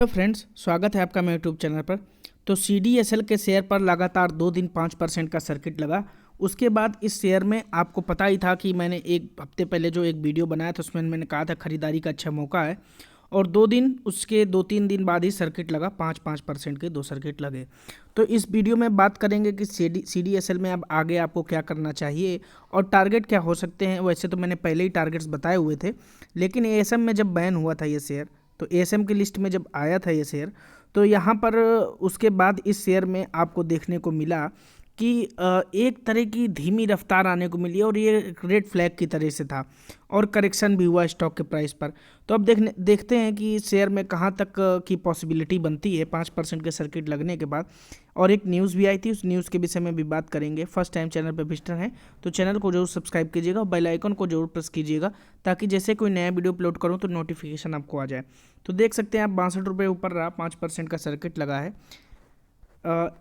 Hello friends, स्वागत है आपका मेरे यूट्यूब चैनल पर। तो CDSL के शेयर पर लगातार 2 दिन 5% का सर्किट लगा। उसके बाद इस शेयर में आपको पता ही था कि मैंने एक हफ्ते पहले जो एक वीडियो बनाया था उसमें मैंने कहा था खरीदारी का अच्छा मौका है। और 2 दिन उसके 2-3 दिन बाद ही सर्किट लगा, 5-5% के 2 सर्किट लगे। तो इस वीडियो में बात करेंगे कि CDSL में अब आगे आपको क्या करना चाहिए और टारगेट क्या हो सकते हैं। वैसे तो मैंने पहले ही टारगेट्स बताए हुए थे, लेकिन ASM में जब बैन हुआ था ये शेयर, तो ASM की लिस्ट में जब आया था ये शेयर, तो यहाँ पर उसके बाद इस शेयर में आपको देखने को मिला कि एक तरह की धीमी रफ्तार आने को मिली और ये रेड फ्लैग की तरह से था और करेक्शन भी हुआ स्टॉक के प्राइस पर। तो अब देखते हैं कि शेयर में कहाँ तक की पॉसिबिलिटी बनती है 5% के सर्किट लगने के बाद। और एक न्यूज़ भी आई थी, उस न्यूज़ के विषय में भी बात करेंगे। फर्स्ट टाइम चैनल पर विजिटर हैं तो चैनल को जरूर सब्सक्राइब कीजिएगा और बेल आइकन को जरूर प्रेस कीजिएगा, ताकि जैसे कोई नया वीडियो अपलोड करूँ तो नोटिफिकेशन आपको आ जाए। तो देख सकते हैं आप 62 रुपये ऊपर रहा, 5% का सर्किट लगा है।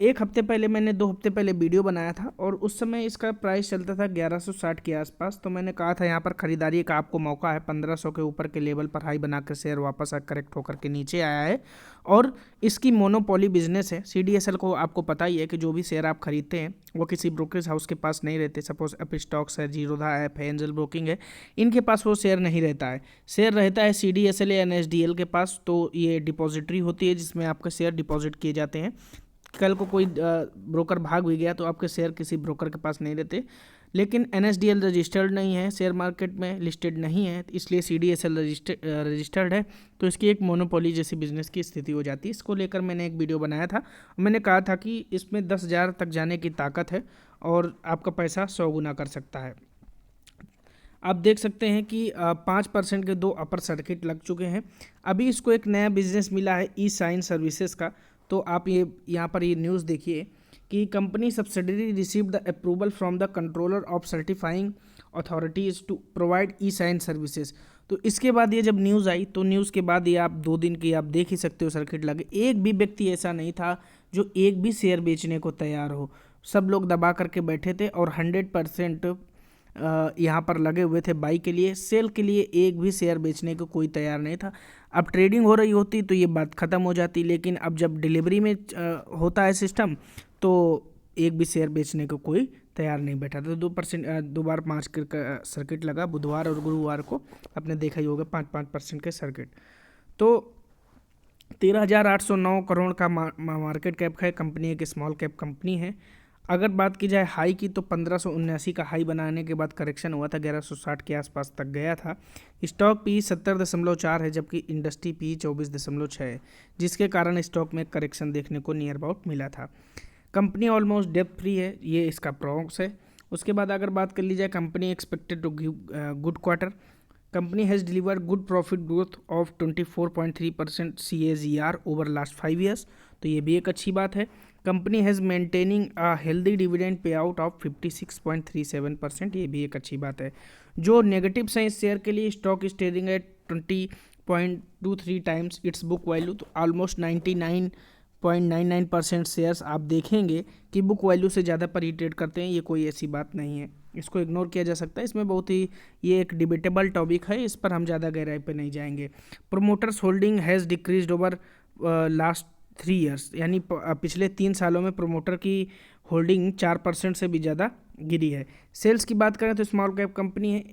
एक हफ्ते पहले मैंने 2 हफ्ते पहले वीडियो बनाया था और उस समय इसका प्राइस चलता था 1160 के आसपास। तो मैंने कहा था यहाँ पर खरीदारी का आपको मौका है। 1500 के ऊपर के लेवल पर हाई बनाकर शेयर वापस करेक्ट होकर के नीचे आया है और इसकी मोनोपोली बिजनेस है। CDSL को आपको पता ही है कि जो भी शेयर आप खरीदते हैं वो किसी ब्रोकरेज हाउस के पास नहीं रहते। सपोज अप स्टॉक्स है, जीरोधा ऐप है, एंजल ब्रोकिंग है, इनके पास वो शेयर नहीं रहता है। शेयर रहता है CDSL या NSDL के पास। तो ये डिपॉजिटरी होती है जिसमें आपके शेयर डिपॉजिट किए जाते हैं। कल को कोई ब्रोकर भाग भी गया तो आपके शेयर किसी ब्रोकर के पास नहीं रहते। लेकिन NSDL रजिस्टर्ड नहीं है, शेयर मार्केट में लिस्टेड नहीं है, इसलिए CDSL रजिस्टर्ड है। तो इसकी एक मोनोपोली जैसी बिजनेस की स्थिति हो जाती है। इसको लेकर मैंने एक वीडियो बनाया था। मैंने कहा था कि इसमें 10,000 तक जाने की ताकत है और आपका पैसा 100 गुना कर सकता है। आप देख सकते हैं कि 5% के 2 अपर सर्किट लग चुके हैं। अभी इसको एक नया बिजनेस मिला है ई-साइन सर्विसेज का। तो आप ये यहाँ पर ये न्यूज़ देखिए कि company subsidiary receive the approval from the controller of certifying authorities to provide e sign services. तो इसके बाद ये जब न्यूज़ आई तो न्यूज़ के बाद ये आप 2 दिन की आप देख ही सकते हो सर्किट लगे। एक भी व्यक्ति ऐसा नहीं था जो एक भी शेयर बेचने को तैयार हो। सब लोग दबा करके बैठे थे और 100% यहाँ पर लगे हुए थे बाई के लिए। सेल के लिए एक भी शेयर बेचने को कोई तैयार नहीं था। अब ट्रेडिंग हो रही होती तो ये बात ख़त्म हो जाती, लेकिन अब जब डिलीवरी में होता है सिस्टम तो एक भी शेयर बेचने को कोई तैयार नहीं बैठा था। 2% 2 बार 5 का सर्किट लगा, बुधवार और गुरुवार को। आपने देखा ही होगा 5-5% के सर्किट। तो 13,809 करोड़ का मार्केट कैप है। कंपनी एक स्मॉल कैप कंपनी है। अगर बात की जाए हाई की तो 1579 का हाई बनाने के बाद करेक्शन हुआ था, 1160 के आसपास तक गया था। स्टॉक पी 70.4 है, जबकि इंडस्ट्री पी 24.6 है, जिसके कारण स्टॉक में करेक्शन देखने को नियर अबाउट मिला था। कंपनी ऑलमोस्ट डेब्ट फ्री है, ये इसका प्रॉक्स है। उसके बाद अगर बात कर ली जाए company expected to give good quarter. Company has delivered good profit growth of 24.3% CAGR over last 5 years. तो ये भी एक अच्छी बात है। Company has maintaining a healthy dividend pay out of 56.37%। ये भी एक अच्छी बात है। जो नेगेटिव्स हैं इस शेयर के लिए, stock is trading at 20.23 times it's book value. तो ऑलमोस्ट 99.99% शेयर्स आप देखेंगे कि बुक वैल्यू से ज़्यादा पर ही ट्रेड करते हैं। ये कोई ऐसी बात नहीं है, इसको इग्नोर किया जा सकता है। इसमें बहुत ही ये एक डिबेटेबल टॉपिक है, इस पर हम ज़्यादा गहराई पे नहीं जाएंगे। Promoters holding has decreased over last 3 years, यानी पिछले 3 सालों में प्रोमोटर की होल्डिंग 4% से भी ज़्यादा गिरी है। सेल्स की बात करें तो स्मॉल कैप कंपनी है।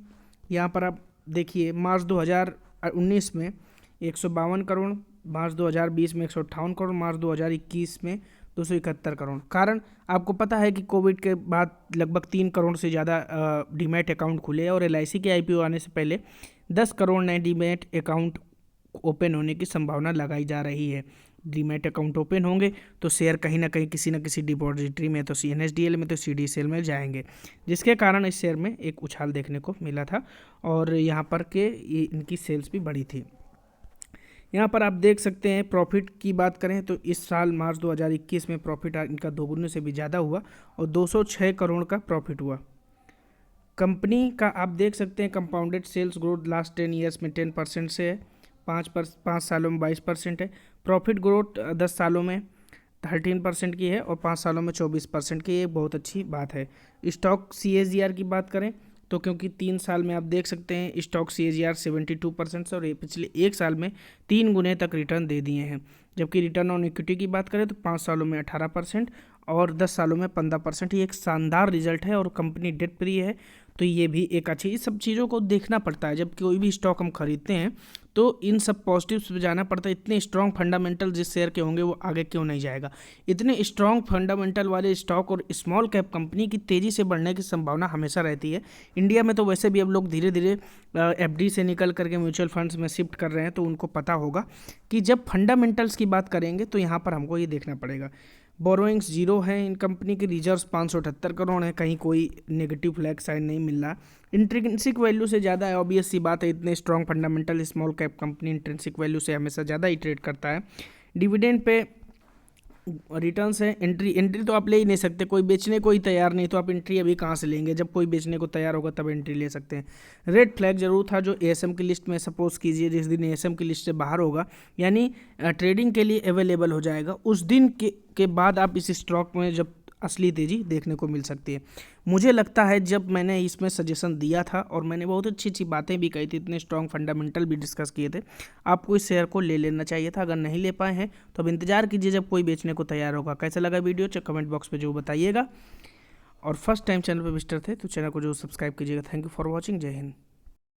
यहाँ पर आप देखिए मार्च 2019 में 152 करोड़, मार्च 2020 में 158 करोड़, मार्च 2021 में 271 करोड़। कारण आपको पता है कि कोविड के बाद लगभग 3 करोड़ से ज़्यादा डीमैट अकाउंट खुले और LIC के IPO आने से पहले 10 करोड़ नए डीमैट अकाउंट ओपन होने की संभावना लगाई जा रही है। डीमैट अकाउंट ओपन होंगे तो शेयर कहीं ना कहीं किसी न किसी डिपॉजिटरी में, तो NSDL में, तो CDSL में जाएंगे, जिसके कारण इस शेयर में एक उछाल देखने को मिला था और यहाँ पर के इनकी सेल्स भी बढ़ी थी। यहाँ पर आप देख सकते हैं प्रॉफिट की बात करें तो इस साल मार्च 2021 में प्रॉफिट इनका 2 गुने से भी ज़्यादा हुआ और 206 करोड़ का प्रॉफिट हुआ। कंपनी का आप देख सकते हैं compounded sales growth last 10 years में 10% से है, 5 सालों में 22% है। प्रॉफिट ग्रोथ 10 सालों में 13% की है और 5 सालों में 24% की, एक बहुत अच्छी बात है। स्टॉक CAGR की बात करें तो क्योंकि 3 साल में आप देख सकते हैं स्टॉक CAGR 72% से, और ये पिछले 1 साल में 3 गुने तक रिटर्न दे दिए हैं। जबकि रिटर्न ऑन इक्विटी की बात करें तो 5 सालों में 18% और 10 सालों में 15%। ये एक शानदार रिजल्ट है और कंपनी डेट फ्री है, तो ये भी एक अच्छी, इस सब चीज़ों को देखना पड़ता है। जब कोई भी स्टॉक हम खरीदते हैं तो इन सब पॉजिटिव्स पे जाना पड़ता है। इतने स्ट्रॉन्ग फंडामेंटल जिस शेयर के होंगे वो आगे क्यों नहीं जाएगा। इतने स्ट्रॉन्ग फंडामेंटल वाले स्टॉक और स्मॉल कैप कंपनी की तेज़ी से बढ़ने की संभावना हमेशा रहती है। इंडिया में तो वैसे भी अब लोग धीरे धीरे FD से निकल करके म्यूचुअल फंड्स में शिफ्ट कर रहे हैं, तो उनको पता होगा कि जब फंडामेंटल्स की बात करेंगे तो यहाँ पर हमको ये देखना पड़ेगा। बोरोइंग्स जीरो हैं इन कंपनी के, रिजर्व्स 578 करोड़ हैं, कहीं कोई नेगेटिव फ्लैग साइन नहीं मिल रहा। इंट्रिंसिक वैल्यू से ज़्यादा है, ऑब्वियस सी बात है, इतने strong fundamental small cap company intrinsic value से हमेशा ज़्यादा ही ट्रेड करता है। डिविडेंड पे रिटर्न्स है। एंट्री तो आप ले ही नहीं सकते, कोई बेचने को ही तैयार नहीं, तो आप एंट्री अभी कहाँ से लेंगे। जब कोई बेचने को तैयार होगा तब एंट्री ले सकते हैं। रेड फ्लैग जरूर था जो ASM की लिस्ट में, सपोज कीजिए जिस दिन ASM की लिस्ट से बाहर होगा, यानी ट्रेडिंग के लिए अवेलेबल हो जाएगा, उस दिन के बाद आप इस स्टॉक में जब असली तेज़ी देखने को मिल सकती है। मुझे लगता है जब मैंने इसमें सजेशन दिया था और मैंने बहुत अच्छी अच्छी बातें भी कही थी, इतने स्ट्रॉन्ग फंडामेंटल भी डिस्कस किए थे, आपको इस शेयर को ले लेना चाहिए था। अगर नहीं ले पाए हैं तो अब इंतजार कीजिए जब कोई बेचने को तैयार होगा। कैसा लगा वीडियो कमेंट बॉक्स में जो बताइएगा, और फर्स्ट टाइम चैनल पर विजिटर थे तो चैनल को जो सब्सक्राइब कीजिएगा। Thank you for watching. जय हिंद।